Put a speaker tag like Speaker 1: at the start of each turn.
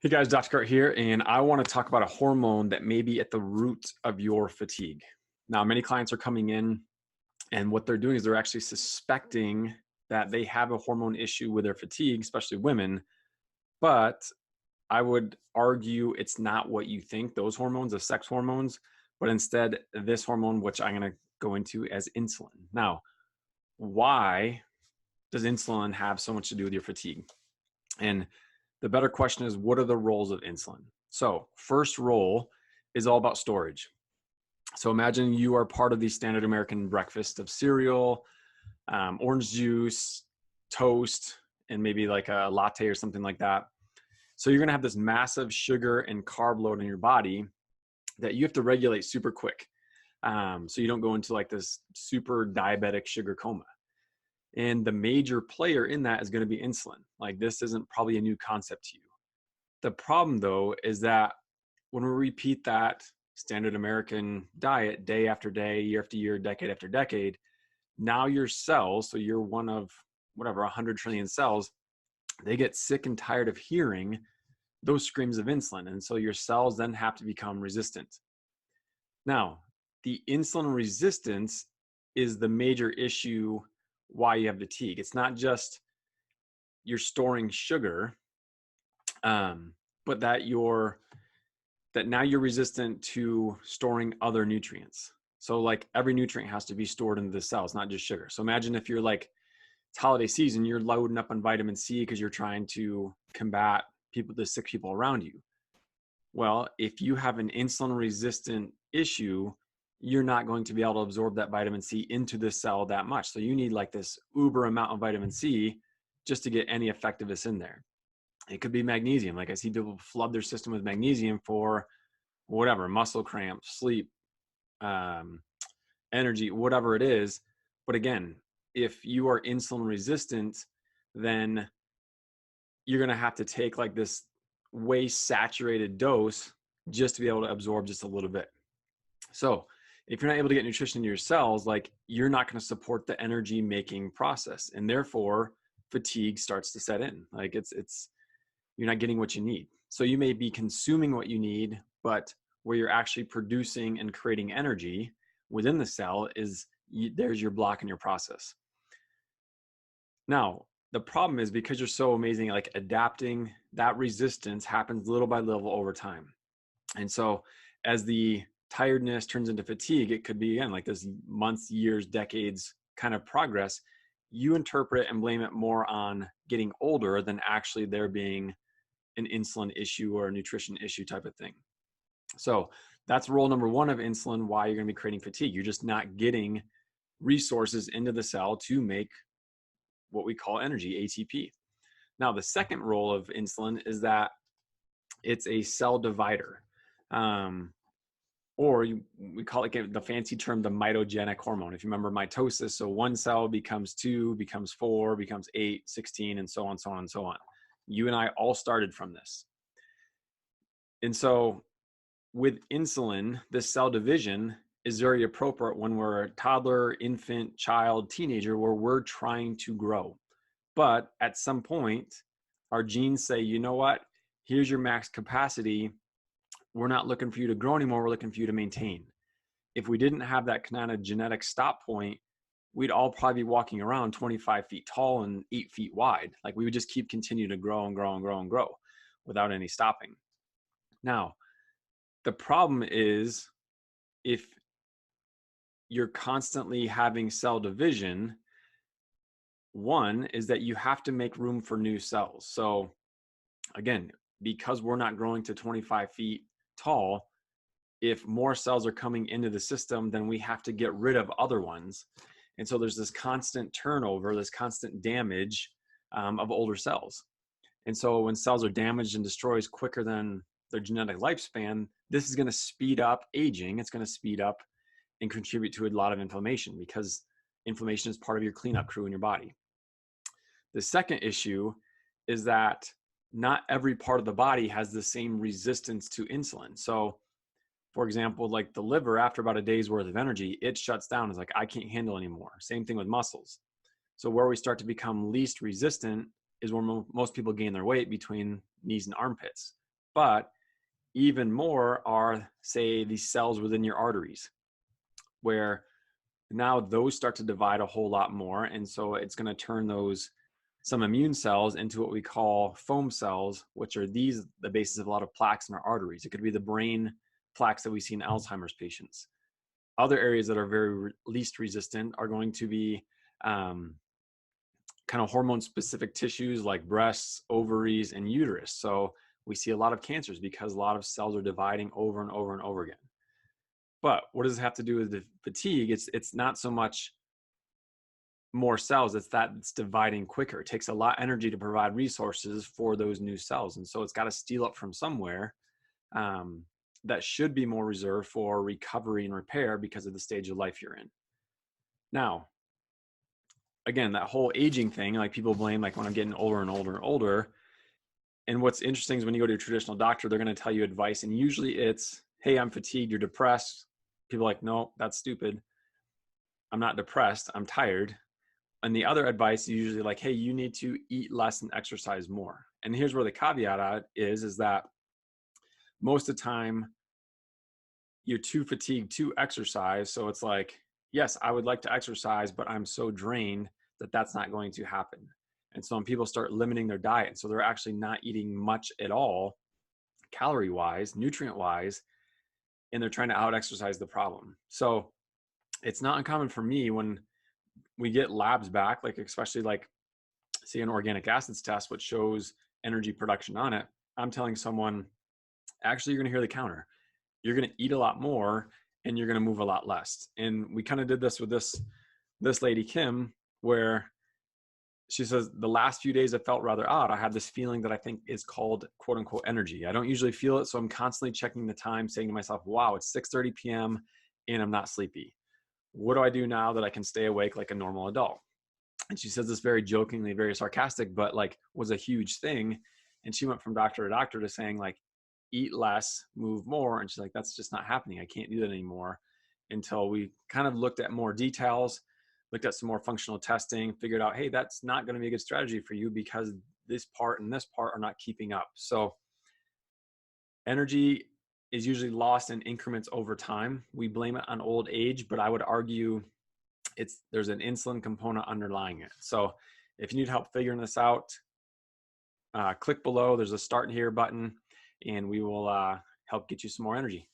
Speaker 1: Hey guys, Dr. Cart here, and I want to talk about a hormone that may be at the root of your fatigue. Now, many clients are coming in, and what they're doing is they're actually suspecting that they have a hormone issue with their fatigue, especially women. But I would argue it's not what you think, those hormones, the sex hormones, but instead this hormone, which I'm going to go into as insulin. Now, why does insulin have so much to do with your fatigue? And the better question is, what are the roles of insulin? So first role is all about storage. So imagine you are part of the standard American breakfast of cereal, orange juice, toast, and maybe like a latte or something like that. So you're going to have this massive sugar and carb load in your body that you have to regulate super quick. So you don't go into like this super diabetic sugar coma. And the major player in that is going to be insulin. Like, this isn't probably a new concept to you. The problem though is that when we repeat that standard American diet day after day, year after year, decade after decade, now your cells, so you're one of whatever 100 trillion cells, they get sick and tired of hearing those screams of insulin. And so your cells then have to become resistant. Now, the insulin resistance is the major issue why you have fatigue. It's not just you're storing sugar, but that now you're resistant to storing other nutrients. So like every nutrient has to be stored into the cells, not just sugar. So imagine if you're like, it's holiday season, you're loading up on vitamin C because you're trying to combat the sick people around you. Well, if you have an insulin resistant issue, you're not going to be able to absorb that vitamin C into the cell that much. So you need like this uber amount of vitamin C just to get any effectiveness in there. It could be magnesium. Like, I see people flood their system with magnesium for whatever, muscle cramps, sleep, energy, whatever it is. But again, if you are insulin resistant, then you're going to have to take like this way saturated dose just to be able to absorb just a little bit. So if you're not able to get nutrition into your cells, like, you're not going to support the energy making process, and therefore fatigue starts to set in. Like, you're not getting what you need. So you may be consuming what you need, but where you're actually producing and creating energy within the cell there's your block in your process. Now, the problem is, because you're so amazing, like, adapting, that resistance happens little by little over time. And so as the tiredness turns into fatigue, it could be, again, like this months, years, decades kind of progress. You interpret and blame it more on getting older than actually there being an insulin issue or a nutrition issue type of thing. So that's role number one of insulin, why you're going to be creating fatigue. You're just not getting resources into the cell to make what we call energy, ATP. Now, the second role of insulin is that it's a cell divider. We call it, the fancy term, the mitogenic hormone. If you remember mitosis, so one cell becomes 2, becomes 4, becomes 8, 16, and so on, so on, and so on. You and I all started from this. And so with insulin, this cell division is very appropriate when we're a toddler, infant, child, teenager, where we're trying to grow. But at some point, our genes say, you know what, here's your max capacity. We're not looking for you to grow anymore. We're looking for you to maintain. If we didn't have that kind of genetic stop point, we'd all probably be walking around 25 feet tall and 8 feet wide. Like, we would just keep continuing to grow and grow and grow and grow without any stopping. Now, the problem is, if you're constantly having cell division, one is that you have to make room for new cells. So again, because we're not growing to 25 feet tall, if more cells are coming into the system, then we have to get rid of other ones. And so there's this constant turnover, this constant damage of older cells. And so when cells are damaged and destroyed quicker than their genetic lifespan, this is going to speed up aging. It's going to speed up and contribute to a lot of inflammation, because inflammation is part of your cleanup crew in your body. The second issue is that not every part of the body has the same resistance to insulin. So for example, like the liver, after about a day's worth of energy, it shuts down. It's like, I can't handle anymore. Same thing with muscles. So where we start to become least resistant is where most people gain their weight, between knees and armpits. But even more are, say, these cells within your arteries, where now those start to divide a whole lot more. And so it's going to turn some immune cells into what we call foam cells, which are the basis of a lot of plaques in our arteries. It could be the brain plaques that we see in Alzheimer's patients. Other areas that are very least resistant are going to be kind of hormone specific tissues like breasts, ovaries, and uterus. So we see a lot of cancers because a lot of cells are dividing over and over and over again. But what does it have to do with the fatigue? It's not so much more cells, it's that it's dividing quicker. It takes a lot of energy to provide resources for those new cells. And so it's got to steal up from somewhere, that should be more reserved for recovery and repair because of the stage of life you're in. Now, again, that whole aging thing, like people blame, like when I'm getting older and older and older. And what's interesting is when you go to a traditional doctor, they're going to tell you advice. And usually it's, hey, I'm fatigued, you're depressed. People are like, no, that's stupid. I'm not depressed, I'm tired. And the other advice is usually like, hey, you need to eat less and exercise more. And here's where the caveat is that most of the time you're too fatigued to exercise. So it's like, yes, I would like to exercise, but I'm so drained that that's not going to happen. And so when people start limiting their diet, so they're actually not eating much at all, calorie wise, nutrient wise, and they're trying to out exercise the problem. So it's not uncommon for me when we get labs back, like especially like say an organic acids test, which shows energy production on it. I'm telling someone, actually, you're going to hear the counter. You're going to eat a lot more and you're going to move a lot less. And we kind of did this with this lady, Kim, where she says, the last few days I felt rather odd. I had this feeling that I think is called quote unquote energy. I don't usually feel it. So I'm constantly checking the time, saying to myself, wow, it's 6:30 p.m. and I'm not sleepy. What do I do now that I can stay awake like a normal adult? And she says this very jokingly, very sarcastic, but like was a huge thing. And she went from doctor to doctor to saying like, eat less, move more. And she's like, that's just not happening. I can't do that anymore, until we kind of looked at more details, looked at some more functional testing, figured out, hey, that's not going to be a good strategy for you because this part and this part are not keeping up. So energy is usually lost in increments over time. We blame it on old age, but I would argue there's an insulin component underlying it. So if you need help figuring this out, click below. There's a start here button, and we will help get you some more energy.